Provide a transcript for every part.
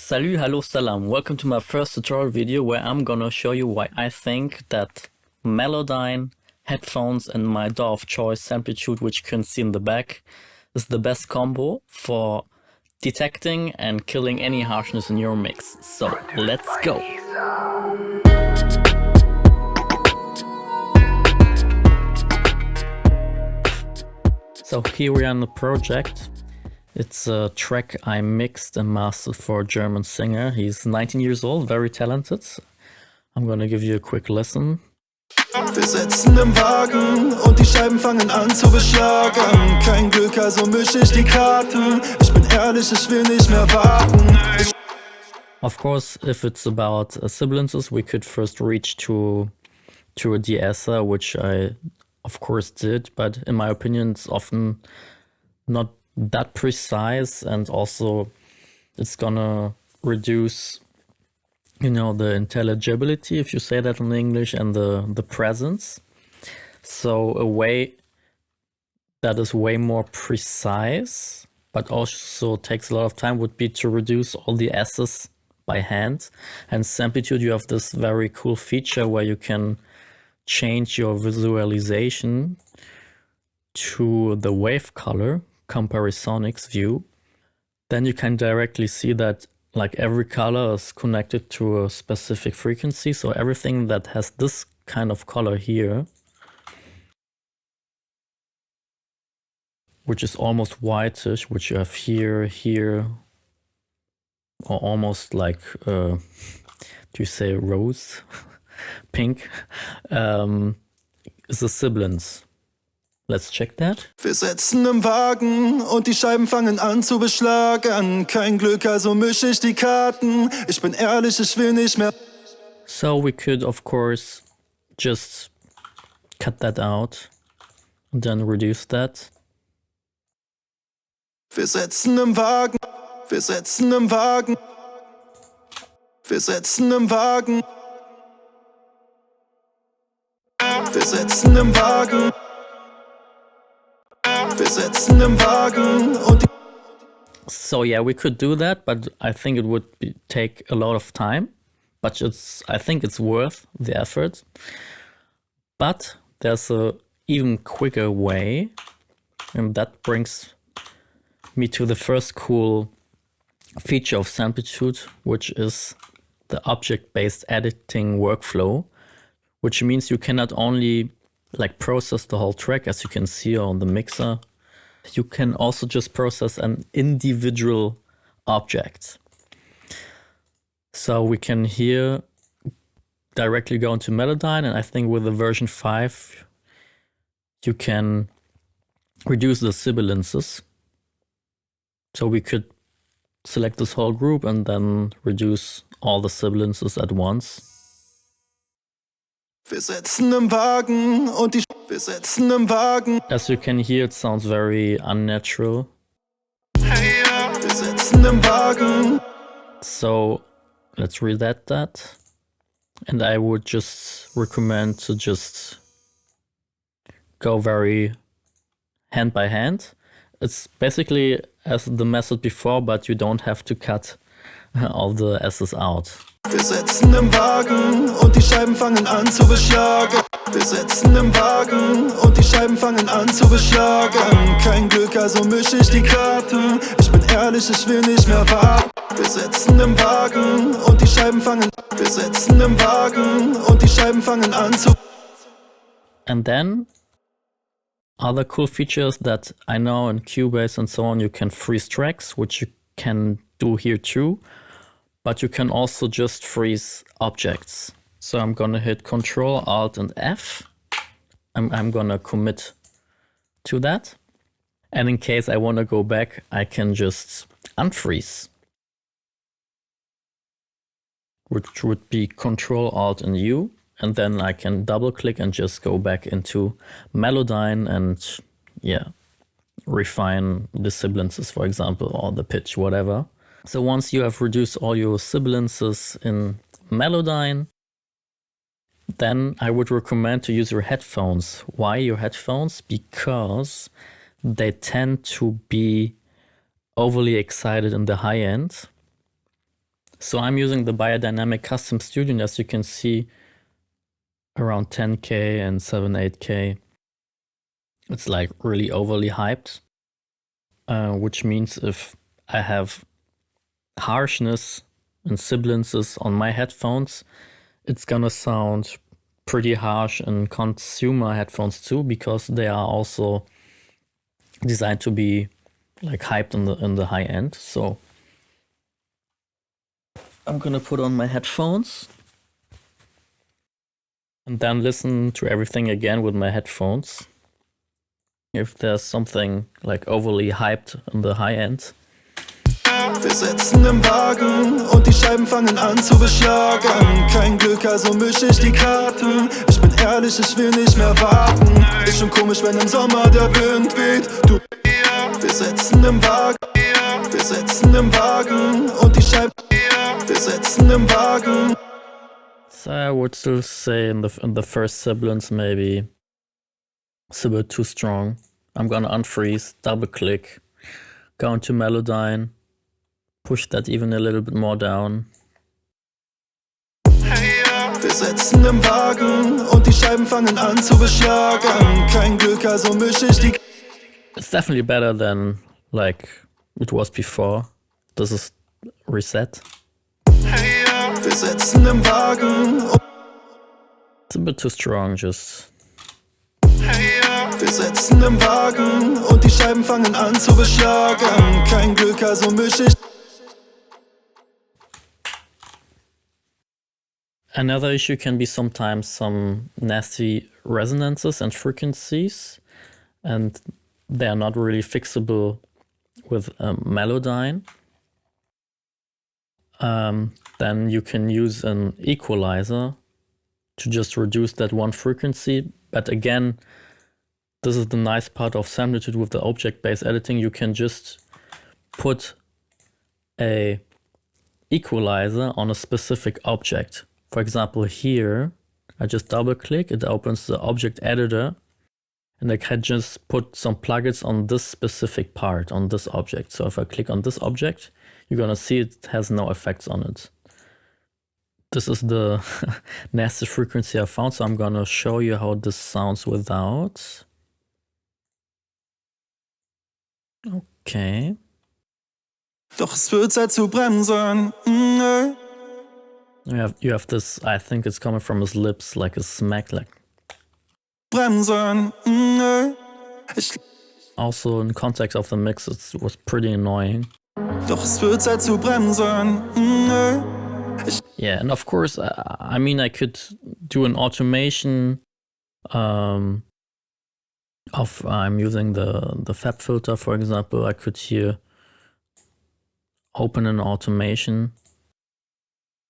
Salut, hello, salam. Welcome to my first tutorial video where I'm gonna show you why I think that Melodyne headphones and my DAW of choice, Samplitude, which you can see in the back, is the best combo for detecting and killing any harshness in your mix. So let's go. So here we are in the project. It's a track I mixed and mastered for a German singer. He's 19 years old, very talented. I'm gonna give you a quick listen. Wir sitzen im Wagen und die Scheiben fangen an zu beschlagen. Kein Glück, also mische ich die Karten. Ich bin ehrlich, ich will nicht mehr warten. Of course, if it's about sibilances, we could first reach to a de-esser, which I of course did, but in my opinion it's often not that precise, and also it's gonna reduce, you know, the intelligibility, if you say that in English, and the presence. So a way that is way more precise but also takes a lot of time would be to reduce all the S's by hand. And Samplitude, you have this very cool feature where you can change your visualization to the wave color, Comparisonics View. Then you can directly see that like every color is connected to a specific frequency. So everything that has this kind of color here, which is almost whitish, which you have here, or almost like, do you say rose? Pink, is a sibilance. Let's check that. Wir sitzen im Wagen und die Scheiben fangen an zu beschlagen. Kein Glück, also mische ich die Karten. Ich bin ehrlich, ich will nicht mehr. So we could of course just cut that out and then reduce that. Wir sitzen im Wagen. Wir sitzen im Wagen. Wir sitzen im Wagen. Wir sitzen im Wagen. Wir sitzen im Wagen und So yeah, we could do that, but I think it would take a lot of time. But I think it's worth the effort. But there's a even quicker way, and that brings me to the first cool feature of Samplitude, which is the object-based editing workflow, which means you can not only like process the whole track, as you can see on the mixer, you can also just process an individual object. So we can here directly go into Melodyne, and I think with the version 5 you can reduce the sibilances. So we could select this whole group and then reduce all the sibilances at once. wir sitzen im Wagen und wir sitzen im Wagen. As you can hear, it sounds very unnatural. Wir sitzen im Wagen. So let's reset that. And I would just recommend to just go very hand by hand. It's basically as the method before, but you don't have to cut all the S's out. Wir sitzen im Wagen und die Scheiben fangen an zu beschlagen. Wir sitzen im Wagen und die Scheiben fangen an zu beschlagen. Kein Glück, also mische ich die Karten. Ich bin ehrlich, ich will nicht mehr warten. Wir sitzen im Wagen und die Scheiben fangen. Wir sitzen im Wagen und die Scheiben fangen an zu. And then other cool features that I know in Cubase and so on, you can freeze tracks, which you can do here too. But you can also just freeze objects. So I'm gonna hit Control, Alt and F. I'm gonna commit to that. And in case I wanna go back, I can just unfreeze, which would be Control, Alt and U. And then I can double click and just go back into Melodyne and yeah, refine the sibilances, for example, or the pitch, whatever. So once you have reduced all your sibilances in Melodyne, then I would recommend to use your headphones. Why your headphones? Because they tend to be overly excited in the high end. So I'm using the Biodynamic Custom Studio, and as you can see, around 10K and 7-8K. It's like really overly hyped, which means if I have harshness and sibilances on my headphones, it's gonna sound pretty harsh in consumer headphones too, because they are also designed to be like hyped in the high end. So I'm gonna put on my headphones and then listen to everything again with my headphones. If there's something like overly hyped in the high end. Wir sitzen im Wagen und die Scheiben fangen an zu beschlagen. Kein Glück, also mische ich die Karten. Ich bin ehrlich, ich will nicht mehr warten. Ist schon komisch, wenn im Sommer der Wind weht. Du, wir sitzen im Wagen. Wir sitzen im Wagen und die Scheiben. Wir sitzen im Wagen. So I would still say in the first sibilance maybe it's a bit too strong. I'm gonna unfreeze, double click, go into Melodyne, push that even a little bit more down. Wir sitzen im Wagen und die Scheiben fangen an zu beschlagen. Kein Glück, also mische ich die. It's definitely better than like it was before. This is reset. Wir sitzen im Wagen. It's a bit too strong, just. Wir sitzen im Wagen und die Scheiben fangen an zu beschlagen. Kein Glück, also mische ich. Another issue can be sometimes some nasty resonances and frequencies, and they are not really fixable with Melodyne. Then you can use an equalizer to just reduce that one frequency. But again, this is the nice part of Samplitude with the object-based editing. You can just put a equalizer on a specific object. For example, here, I just double click, it opens the object editor, and I can just put some plugins on this specific part, on this object. So if I click on this object, you're gonna see it has no effects on it. This is the nasty frequency I found, so I'm gonna show you how this sounds without. Okay. Doch es wird Zeit zu bremsen. You have this, I think it's coming from his lips, like a smack, like. Bremsen. Also in context of the mix, it was pretty annoying. Doch es wird Zeit zu bremsen. Yeah, and of course, I mean, I could do an automation of, I'm using the FAB filter, for example. I could here open an automation.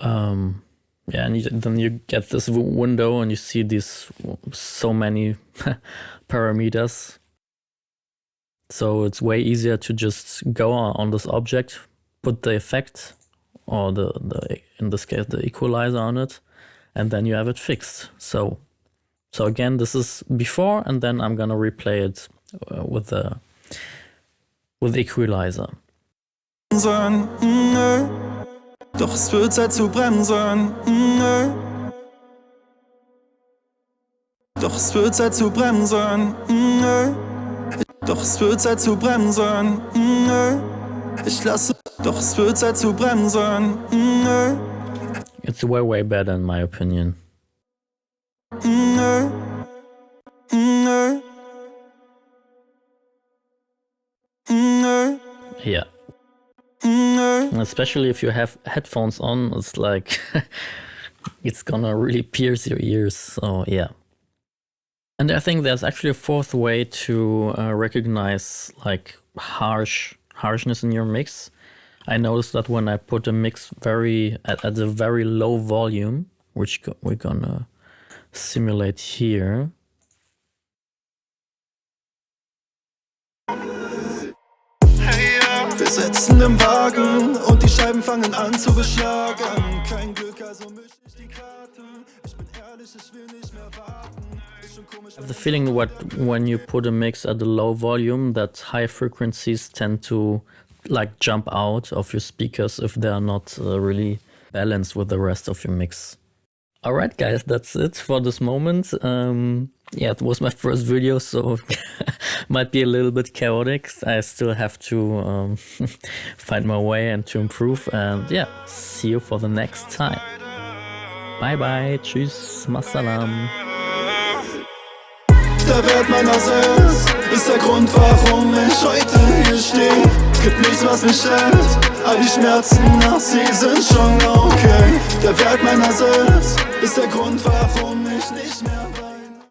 Yeah, and then you get this window and you see these so many parameters. So it's way easier to just go on this object, put the effect, or the in this case the equalizer on it, and then you have it fixed. So again, this is before, and then I'm gonna replay it with the equalizer. Doch es wird Zeit zu bremsen. Doch es wird Zeit zu bremsen. Doch es wird Zeit zu bremsen. Ich lasse. Doch es wird Zeit zu bremsen. It's way better in my opinion. Yeah. Especially if you have headphones on, it's like it's gonna really pierce your ears. So yeah. And I think there's actually a fourth way to recognize like harshness in your mix. I noticed that when I put a mix at a very low volume, which we're gonna simulate here. Wir sitzen im Wagen und die Scheiben fangen an zu beschlagen. Kein Glück, also mische ich die Karten. Ich bin ehrlich, ich will nicht mehr warten. Ist schon komisch. I have the feeling when you put a mix at a low volume, that high frequencies tend to like jump out of your speakers if they are not really balanced with the rest of your mix. Alright guys, that's it for this moment. Yeah, it was my first video, so might be a little bit chaotic. I still have to find my way and to improve. And yeah, see you for the next time. Bye bye, tschüss, Masalam. Der Wert meiner selbst ist der Grund, warum ich heute hier stehe. Es gibt nichts, was mich hält, all die Schmerzen nach sie sind schon okay. Der Wert meiner selbst ist der Grund, warum ich nicht mehr